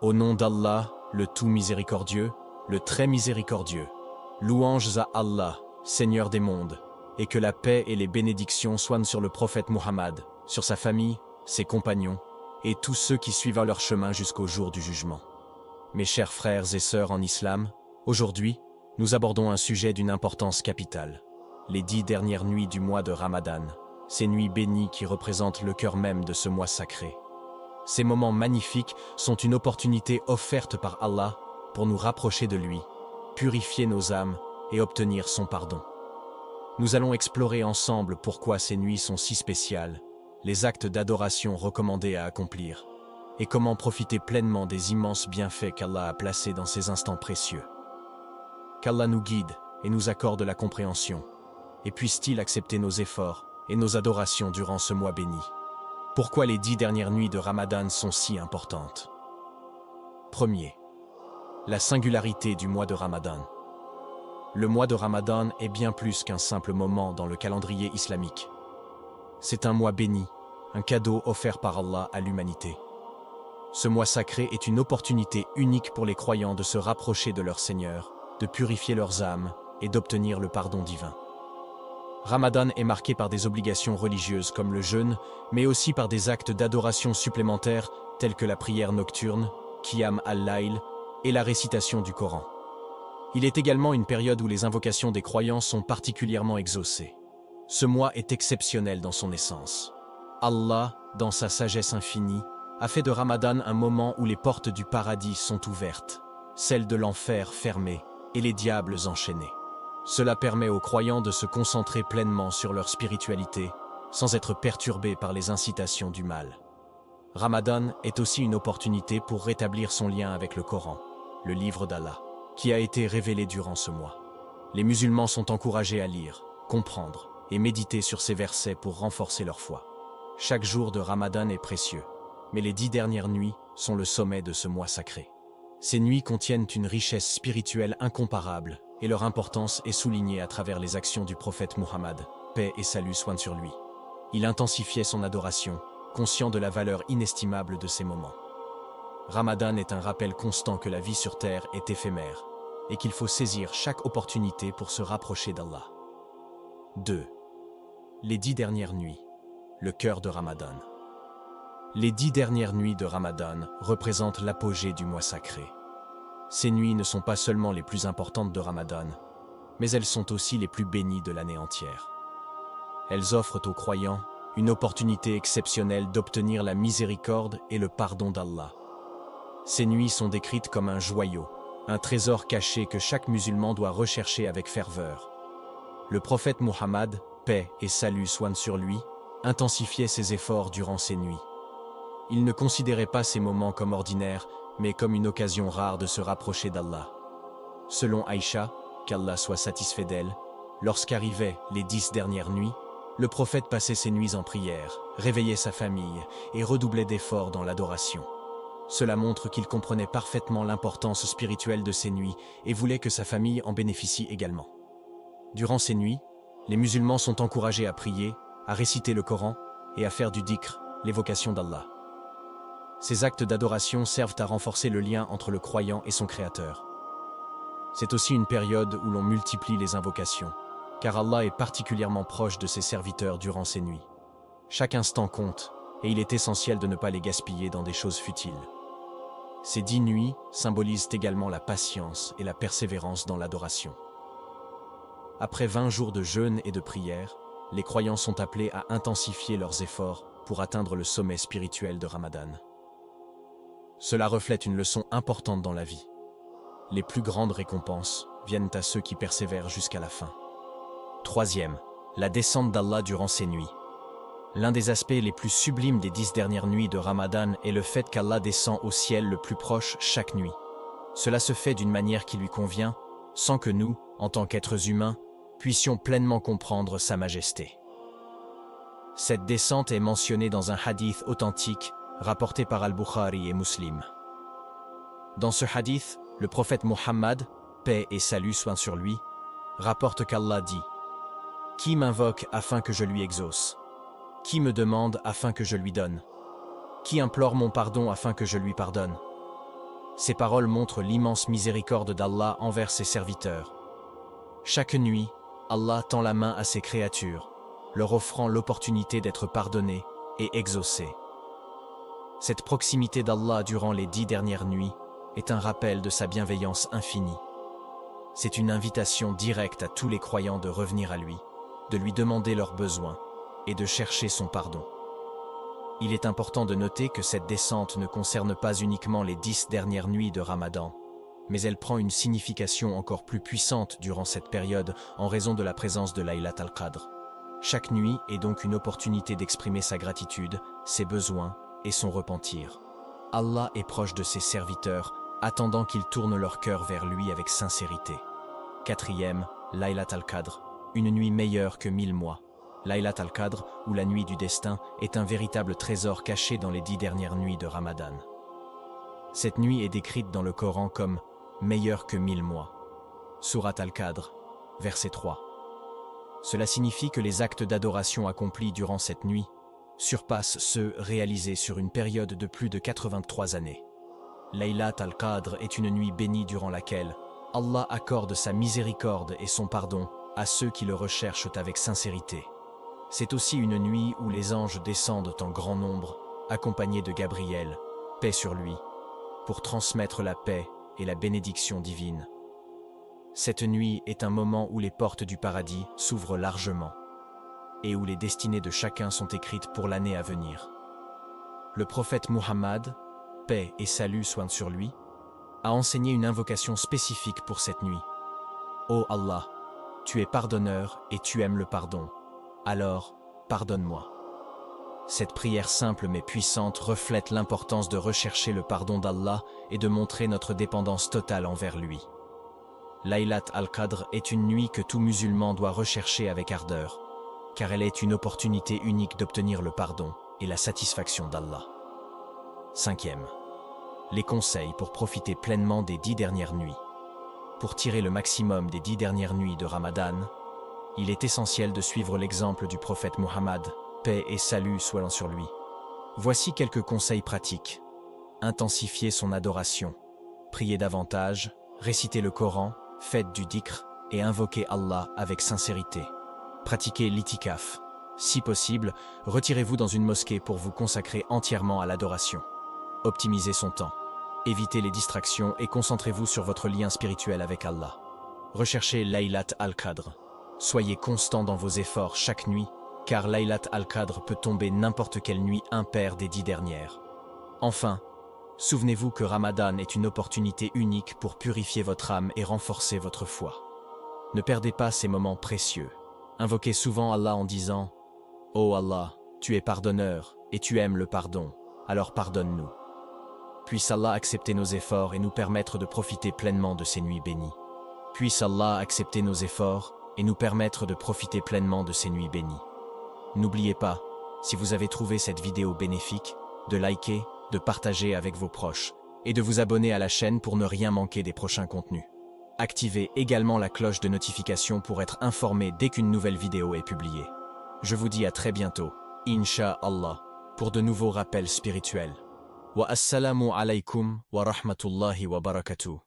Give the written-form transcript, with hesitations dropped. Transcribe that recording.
Au nom d'Allah, le tout miséricordieux, le très miséricordieux. Louanges à Allah, Seigneur des mondes, et que la paix et les bénédictions soient sur le prophète Muhammad, sur sa famille, ses compagnons, et tous ceux qui suivent leur chemin jusqu'au jour du jugement. Mes chers frères et sœurs en islam, aujourd'hui, nous abordons un sujet d'une importance capitale. Les 10 dernières nuits du mois de Ramadan, ces nuits bénies qui représentent le cœur même de ce mois sacré. Ces moments magnifiques sont une opportunité offerte par Allah pour nous rapprocher de lui, purifier nos âmes et obtenir son pardon. Nous allons explorer ensemble pourquoi ces nuits sont si spéciales, les actes d'adoration recommandés à accomplir, et comment profiter pleinement des immenses bienfaits qu'Allah a placés dans ces instants précieux. Qu'Allah nous guide et nous accorde la compréhension, et puisse-t-il accepter nos efforts et nos adorations durant ce mois béni. Pourquoi les 10 dernières nuits de Ramadan sont si importantes? Premier, la singularité du mois de Ramadan. Le mois de Ramadan est bien plus qu'un simple moment dans le calendrier islamique. C'est un mois béni, un cadeau offert par Allah à l'humanité. Ce mois sacré est une opportunité unique pour les croyants de se rapprocher de leur Seigneur, de purifier leurs âmes et d'obtenir le pardon divin. Ramadan est marqué par des obligations religieuses comme le jeûne, mais aussi par des actes d'adoration supplémentaires tels que la prière nocturne, Qiyam al-Layl et la récitation du Coran. Il est également une période où les invocations des croyants sont particulièrement exaucées. Ce mois est exceptionnel dans son essence. Allah, dans sa sagesse infinie, a fait de Ramadan un moment où les portes du paradis sont ouvertes, celles de l'enfer fermées et les diables enchaînés. Cela permet aux croyants de se concentrer pleinement sur leur spiritualité, sans être perturbés par les incitations du mal. Ramadan est aussi une opportunité pour rétablir son lien avec le Coran, le livre d'Allah, qui a été révélé durant ce mois. Les musulmans sont encouragés à lire, comprendre et méditer sur ces versets pour renforcer leur foi. Chaque jour de Ramadan est précieux, mais les 10 dernières nuits sont le sommet de ce mois sacré. Ces nuits contiennent une richesse spirituelle incomparable et leur importance est soulignée à travers les actions du prophète Muhammad, paix et salut soient sur lui. Il intensifiait son adoration, conscient de la valeur inestimable de ces moments. Ramadan est un rappel constant que la vie sur terre est éphémère et qu'il faut saisir chaque opportunité pour se rapprocher d'Allah. 2. Les 10 dernières nuits, le cœur de Ramadan. Les 10 dernières nuits de Ramadan représentent l'apogée du mois sacré. Ces nuits ne sont pas seulement les plus importantes de Ramadan, mais elles sont aussi les plus bénies de l'année entière. Elles offrent aux croyants une opportunité exceptionnelle d'obtenir la miséricorde et le pardon d'Allah. Ces nuits sont décrites comme un joyau, un trésor caché que chaque musulman doit rechercher avec ferveur. Le prophète Muhammad, paix et salut soient sur lui, intensifiait ses efforts durant ces nuits. Il ne considérait pas ces moments comme ordinaires, mais comme une occasion rare de se rapprocher d'Allah. Selon Aïcha, qu'Allah soit satisfait d'elle, lorsqu'arrivaient les 10 dernières nuits, le prophète passait ses nuits en prière, réveillait sa famille et redoublait d'efforts dans l'adoration. Cela montre qu'il comprenait parfaitement l'importance spirituelle de ces nuits et voulait que sa famille en bénéficie également. Durant ces nuits, les musulmans sont encouragés à prier, à réciter le Coran et à faire du dhikr, l'évocation d'Allah. Ces actes d'adoration servent à renforcer le lien entre le croyant et son Créateur. C'est aussi une période où l'on multiplie les invocations, car Allah est particulièrement proche de ses serviteurs durant ces nuits. Chaque instant compte, et il est essentiel de ne pas les gaspiller dans des choses futiles. Ces 10 nuits symbolisent également la patience et la persévérance dans l'adoration. Après 20 jours de jeûne et de prière, les croyants sont appelés à intensifier leurs efforts pour atteindre le sommet spirituel de Ramadan. Cela reflète une leçon importante dans la vie. Les plus grandes récompenses viennent à ceux qui persévèrent jusqu'à la fin. Troisième, la descente d'Allah durant ces nuits. L'un des aspects les plus sublimes des 10 dernières nuits de Ramadan est le fait qu'Allah descend au ciel le plus proche chaque nuit. Cela se fait d'une manière qui lui convient, sans que nous, en tant qu'êtres humains, puissions pleinement comprendre sa majesté. Cette descente est mentionnée dans un hadith authentique rapporté par Al-Bukhari et Muslim. Dans ce hadith, le prophète Muhammad, paix et salut soient sur lui, rapporte qu'Allah dit « Qui m'invoque afin que je lui exauce? Qui me demande afin que je lui donne? Qui implore mon pardon afin que je lui pardonne? Ces paroles montrent l'immense miséricorde d'Allah envers ses serviteurs. Chaque nuit, Allah tend la main à ses créatures, leur offrant l'opportunité d'être pardonnés et exaucés. Cette proximité d'Allah durant les 10 dernières nuits est un rappel de sa bienveillance infinie. C'est une invitation directe à tous les croyants de revenir à lui, de lui demander leurs besoins et de chercher son pardon. Il est important de noter que cette descente ne concerne pas uniquement les 10 dernières nuits de Ramadan, mais elle prend une signification encore plus puissante durant cette période en raison de la présence de Laylat al-Qadr. Chaque nuit est donc une opportunité d'exprimer sa gratitude, ses besoins et son repentir. Allah est proche de ses serviteurs, attendant qu'ils tournent leur cœur vers lui avec sincérité. 4e, Laylat al-Qadr, une nuit meilleure que 1000 mois. Laylat al-Qadr, ou la nuit du destin, est un véritable trésor caché dans les 10 dernières nuits de Ramadan. Cette nuit est décrite dans le Coran comme « meilleure que 1000 mois ». Surat al-Qadr, verset 3. Cela signifie que les actes d'adoration accomplis durant cette nuit surpassent ceux réalisés sur une période de plus de 83 années. Laylat al-Qadr est une nuit bénie durant laquelle Allah accorde sa miséricorde et son pardon à ceux qui le recherchent avec sincérité. C'est aussi une nuit où les anges descendent en grand nombre, accompagnés de Gabriel, paix sur lui, pour transmettre la paix et la bénédiction divine. Cette nuit est un moment où les portes du paradis s'ouvrent largement et où les destinées de chacun sont écrites pour l'année à venir. Le prophète Muhammad, paix et salut soient sur lui, a enseigné une invocation spécifique pour cette nuit. Ô Allah, tu es pardonneur et tu aimes le pardon, alors pardonne-moi. Cette prière simple mais puissante reflète l'importance de rechercher le pardon d'Allah et de montrer notre dépendance totale envers lui. Laylat al-Qadr est une nuit que tout musulman doit rechercher avec ardeur, car elle est une opportunité unique d'obtenir le pardon et la satisfaction d'Allah. 5e. Les conseils pour profiter pleinement des 10 dernières nuits. Pour tirer le maximum des 10 dernières nuits de Ramadan, il est essentiel de suivre l'exemple du prophète Muhammad, paix et salut soient sur lui. Voici quelques conseils pratiques. Intensifier son adoration, prier davantage, réciter le Coran, faites du dhikr et invoquer Allah avec sincérité. Pratiquez l'itikaf. Si possible, retirez-vous dans une mosquée pour vous consacrer entièrement à l'adoration. Optimisez son temps. Évitez les distractions et concentrez-vous sur votre lien spirituel avec Allah. Recherchez Laylat al-Qadr. Soyez constant dans vos efforts chaque nuit, car Laylat al-Qadr peut tomber n'importe quelle nuit impaire des 10 dernières. Enfin, souvenez-vous que Ramadan est une opportunité unique pour purifier votre âme et renforcer votre foi. Ne perdez pas ces moments précieux. Invoquez souvent Allah en disant « Ô Allah, tu es pardonneur et tu aimes le pardon, alors pardonne-nous. » Puisse Allah accepter nos efforts et nous permettre de profiter pleinement de ces nuits bénies. Puisse Allah accepter nos efforts et nous permettre de profiter pleinement de ces nuits bénies. N'oubliez pas, si vous avez trouvé cette vidéo bénéfique, de liker, de partager avec vos proches et de vous abonner à la chaîne pour ne rien manquer des prochains contenus. Activez également la cloche de notification pour être informé dès qu'une nouvelle vidéo est publiée. Je vous dis à très bientôt, Inch'Allah, pour de nouveaux rappels spirituels. Wa assalamu alaykum wa rahmatullahi wa barakatuh.